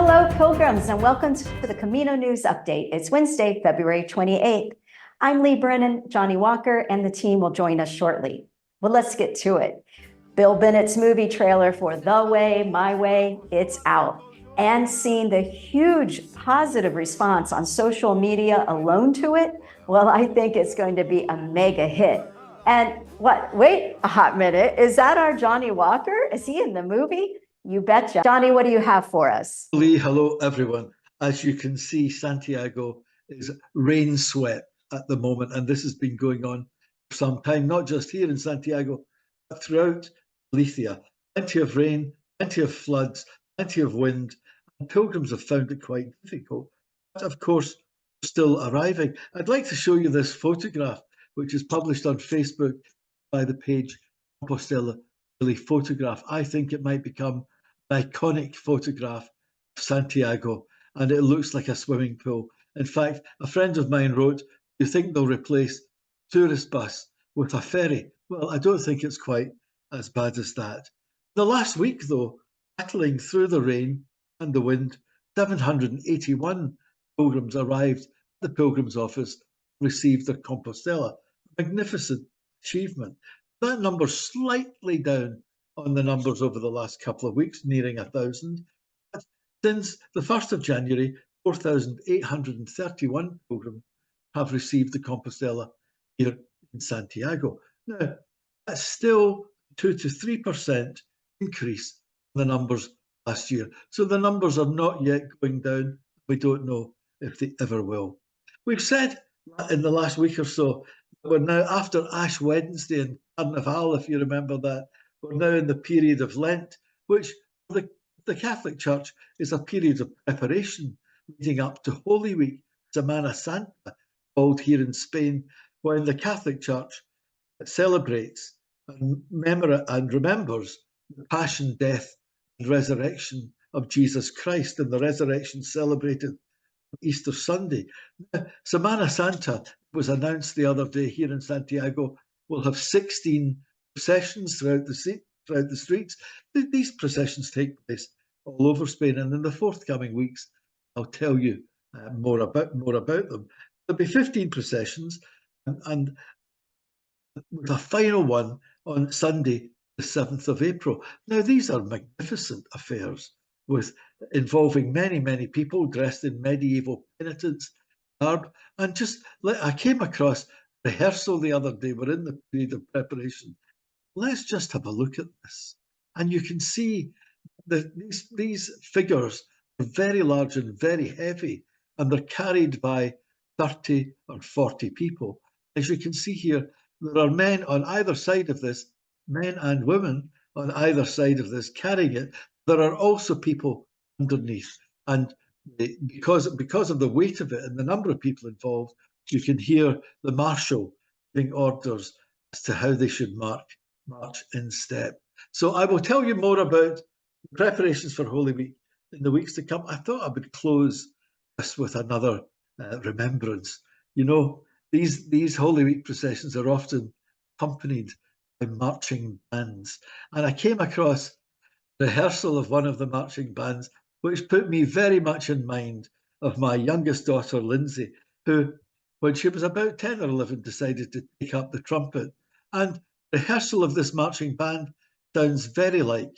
Hello, pilgrims, and welcome to the Camino News Update. It's Wednesday, February 28th. I'm Leigh Brennan. Johnnie Walker and the team will join us shortly. Well, let's get to it. Bill Bennett's movie trailer for The Way, My Way, it's out. And seeing the huge positive response on social media alone to it, well, I think it's going to be a mega hit. And what, wait a hot minute, is that our Johnnie Walker? Is he in the movie? You betcha. Johnnie, what do you have for us? Leigh, hello everyone. As you can see, Santiago is rain swept at the moment, and this has been going on for some time, not just here in Santiago, but throughout Galicia. Plenty of rain, plenty of floods, plenty of wind, and pilgrims have found it quite difficult. But of course, still arriving. I'd like to show you this photograph, which is published on Facebook by the page Compostela Daily Photograph. I think it might become an iconic photograph of Santiago, and it looks like a swimming pool. In fact, a friend of mine wrote, "You think they'll replace tourist bus with a ferry?" Well, I don't think it's quite as bad as that. The last week, though, battling through the rain and the wind, 781 pilgrims arrived at the Pilgrims Office, received their Compostela. A magnificent achievement. That number's slightly down on the numbers over the last couple of weeks, nearing 1,000. But since the 1st of January, 4,831 pilgrims have received the Compostela here in Santiago. Now, that's still 2 to 3% increase in the numbers last year. So the numbers are not yet going down. We don't know if they ever will. We've said in the last week or so, we're now after Ash Wednesday and Carnival, if you remember that. We're now in the period of Lent, which for the Catholic Church is a period of preparation leading up to Holy Week, Semana Santa, called here in Spain, when the Catholic Church celebrates and remembers the passion, death, and resurrection of Jesus Christ, and the resurrection celebrated on Easter Sunday. Semana Santa was announced the other day here in Santiago. We'll have 16 processions throughout the streets. These processions take place all over Spain, and in the forthcoming weeks, I'll tell you more about them. There'll be 15 processions, and with a final one on Sunday, the 7th of April. Now, these are magnificent affairs involving many, many people dressed in medieval penitence garb. And I came across rehearsal the other day. We're in the period of preparation. Let's just have a look at this. And you can see that these figures are very large and very heavy, and they're carried by 30 or 40 people. As you can see here, there are men on either side of this, men and women on either side of this carrying it. There are also people underneath. And because of the weight of it and the number of people involved, you can hear the marshal giving orders as to how they should march in step. So I will tell you more about preparations for Holy Week in the weeks to come. I thought I would close this with another remembrance. You know, these Holy Week processions are often accompanied by marching bands. And I came across rehearsal of one of the marching bands, which put me very much in mind of my youngest daughter, Lindsay, who, when she was about 10 or 11, decided to take up the trumpet. And rehearsal of this marching band sounds very like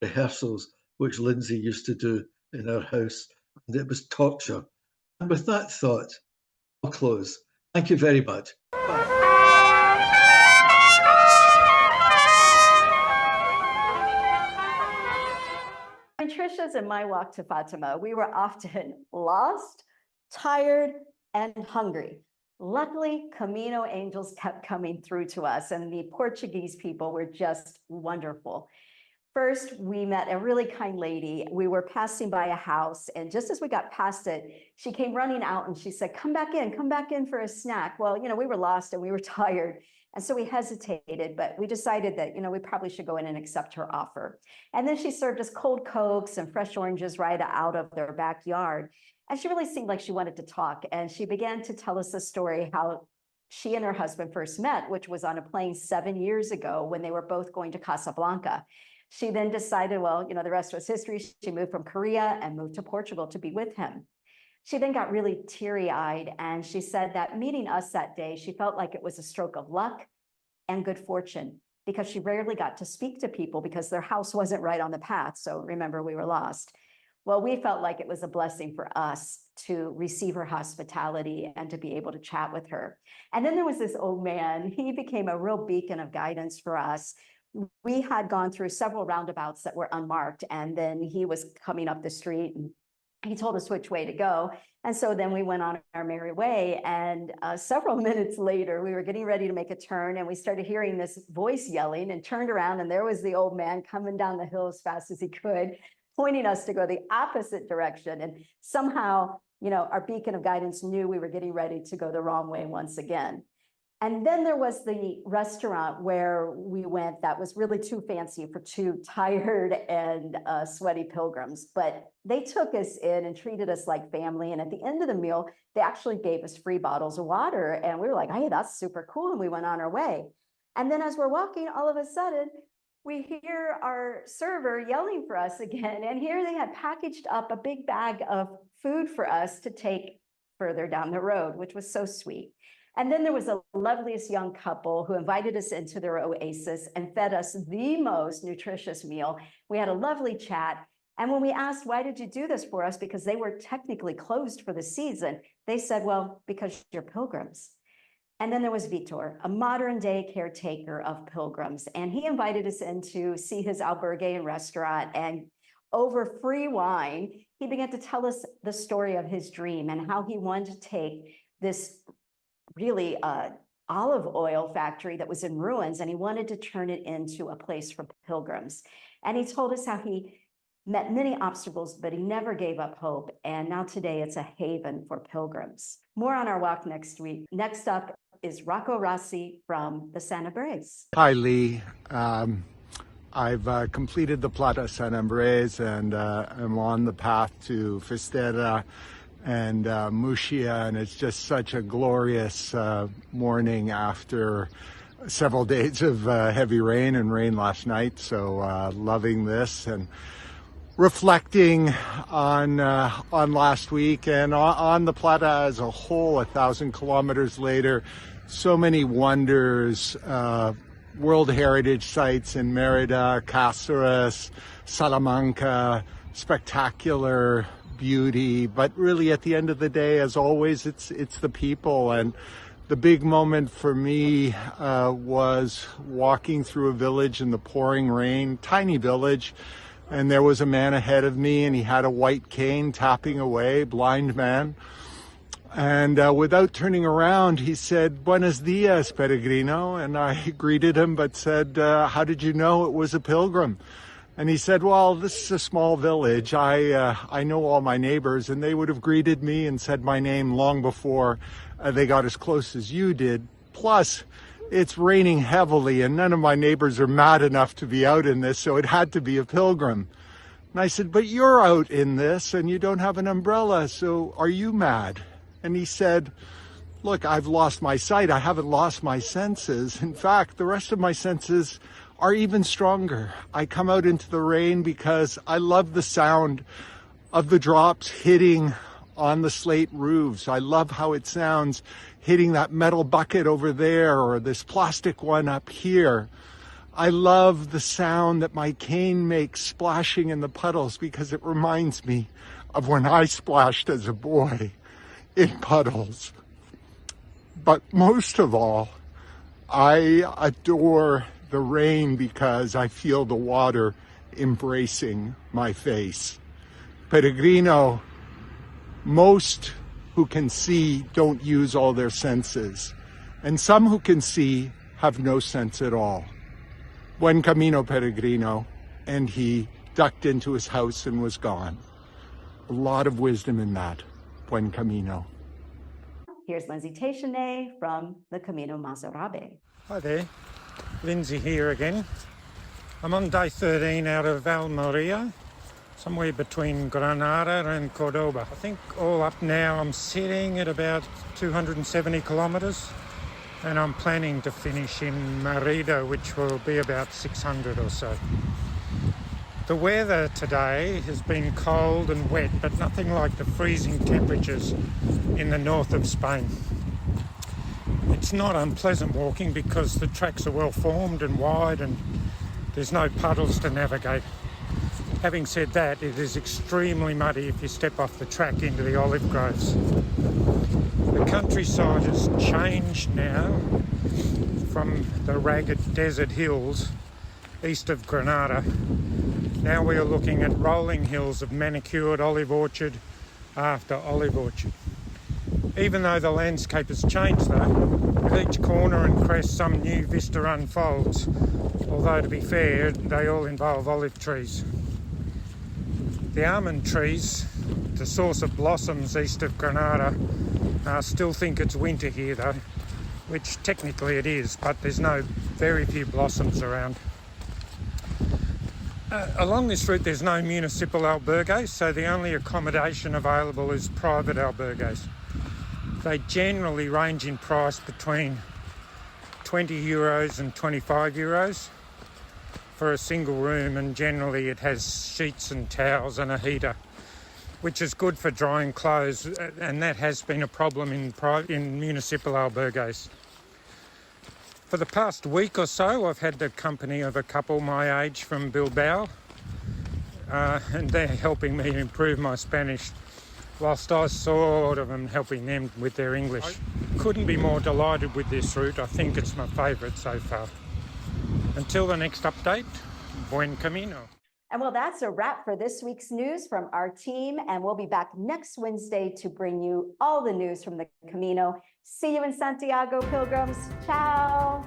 rehearsals which Lindsay used to do in our house, and it was torture. And with that thought, I'll close. Thank you very much. Bye. On Trisha's and my walk to Fátima, we were often lost, tired, and hungry. Luckily, Camino angels kept coming through to us, and the Portuguese people were just wonderful. First, we met a really kind lady. We were passing by a house, and just as we got past it, she came running out and she said, come back in for a snack. Well, you know, we were lost and we were tired. And so we hesitated, but we decided that, you know, we probably should go in and accept her offer. And then she served us cold Cokes and fresh oranges right out of their backyard. And she really seemed like she wanted to talk. And she began to tell us a story how she and her husband first met, which was on a plane 7 years ago when they were both going to Casablanca. She then decided, well, the rest was history. She moved from Korea and moved to Portugal to be with him. She then got really teary-eyed, and she said that meeting us that day, she felt like it was a stroke of luck and good fortune, because she rarely got to speak to people because their house wasn't right on the path. So remember, we were lost. Well, we felt like it was a blessing for us to receive her hospitality and to be able to chat with her. And then there was this old man. He became a real beacon of guidance for us. We had gone through several roundabouts that were unmarked, and then he was coming up the street and he told us which way to go. And so then we went on our merry way. And several minutes later, we were getting ready to make a turn, and we started hearing this voice yelling, and turned around, and there was the old man coming down the hill as fast as he could, pointing us to go the opposite direction. And somehow, our beacon of guidance knew we were getting ready to go the wrong way once again. And then there was the restaurant where we went that was really too fancy for two tired and sweaty pilgrims. But they took us in and treated us like family. And at the end of the meal, they actually gave us free bottles of water. And we were like, hey, that's super cool. And we went on our way. And then as we're walking, all of a sudden, we hear our server yelling for us again. And here they had packaged up a big bag of food for us to take further down the road, which was so sweet. And then there was the loveliest young couple who invited us into their oasis and fed us the most nutritious meal. We had a lovely chat. And when we asked, why did you do this for us? Because they were technically closed for the season. They said, well, because you're pilgrims. And then there was Vitor, a modern day caretaker of pilgrims. And he invited us in to see his albergue and restaurant. And over free wine, he began to tell us the story of his dream and how he wanted to take this really olive oil factory that was in ruins, and he wanted to turn it into a place for pilgrims. And he told us how he met many obstacles, but he never gave up hope. And now today it's a haven for pilgrims. More on our walk next week. Next up is Rocco Rossi from the Sanabrs. Hi, Leigh. I've completed the Plata Sanabrs, and I'm on the path to Fisterra and Muxia, and it's just such a glorious morning after several days of heavy rain and rain last night. So loving this and reflecting on last week and on the Plata as a whole. 1,000 kilometers later, so many wonders, World Heritage sites in Merida, Cáceres, Salamanca, spectacular beauty. But really, at the end of the day, as always, it's the people. And the big moment for me was walking through a village in the pouring rain, tiny village, and there was a man ahead of me, and he had a white cane tapping away, blind man. And without turning around, he said, "Buenos dias, peregrino." And I greeted him, but said, "How did you know it was a pilgrim?" And he said, "Well, this is a small village. I know all my neighbors, and they would have greeted me and said my name long before they got as close as you did. Plus, it's raining heavily, and none of my neighbors are mad enough to be out in this, so it had to be a pilgrim." And I said, "But you're out in this, and you don't have an umbrella, so are you mad?" And he said, "Look, I've lost my sight. I haven't lost my senses. In fact, the rest of my senses are even stronger. I come out into the rain because I love the sound of the drops hitting on the slate roofs. I love how it sounds hitting that metal bucket over there or this plastic one up here. I love the sound that my cane makes splashing in the puddles because it reminds me of when I splashed as a boy in puddles. But most of all, I adore the rain because I feel the water embracing my face. Peregrino, most who can see don't use all their senses, and some who can see have no sense at all. Buen camino, peregrino. And he ducked into his house and was gone. A lot of wisdom in that. Buen camino. Here's Lindsay Teychenne from the Camino Mozarabe. Hi there, Lindsay here again. I'm on day 13 out of Almeria, somewhere between Granada and Cordoba. I think all up now I'm sitting at about 270 kilometres, and I'm planning to finish in Merida, which will be about 600 or so. The weather today has been cold and wet, but nothing like the freezing temperatures in the north of Spain. It's not unpleasant walking because the tracks are well formed and wide and there's no puddles to navigate. Having said that, it is extremely muddy if you step off the track into the olive groves. The countryside has changed now from the ragged desert hills east of Granada. Now we are looking at rolling hills of manicured olive orchard after olive orchard. Even though the landscape has changed though, with each corner and crest some new vista unfolds, although to be fair, they all involve olive trees. The almond trees, the source of blossoms east of Granada, still think it's winter here though, which technically it is, but there's very few blossoms around. Along this route there's no municipal albergues, so the only accommodation available is private albergues. They generally range in price between €20 and €25 for a single room, and generally it has sheets and towels and a heater, which is good for drying clothes, and that has been a problem in municipal albergues. For the past week or so, I've had the company of a couple my age from Bilbao, and they're helping me improve my Spanish, whilst I sort of am helping them with their English. I couldn't be more delighted with this route. I think it's my favourite so far. Until the next update, buen camino. And well, that's a wrap for this week's news from our team. And we'll be back next Wednesday to bring you all the news from the Camino. See you in Santiago, pilgrims. Ciao.